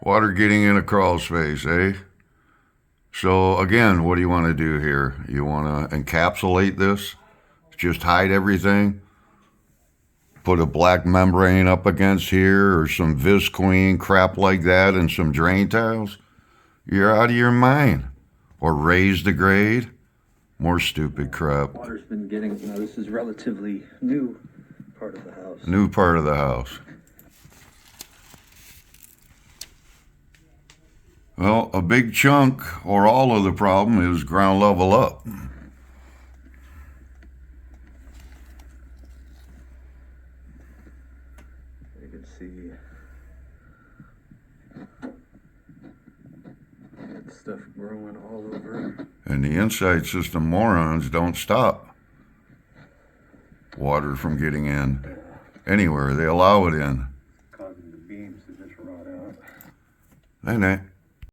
Water getting in a crawl space, eh? So again, what do you want to do here? You want to encapsulate this? Just hide everything? Put a black membrane up against here or some visqueen crap like that and some drain tiles? You're out of your mind. Or raise the grade? More stupid crap. Water's been getting, this is relatively new part of the house. New part of the house. Well, a big chunk or all of the problem is ground level up. You can see that stuff growing all over. And the inside system morons don't stop water from getting in anywhere. They allow it in. Causing the beams to just rot out. Night night.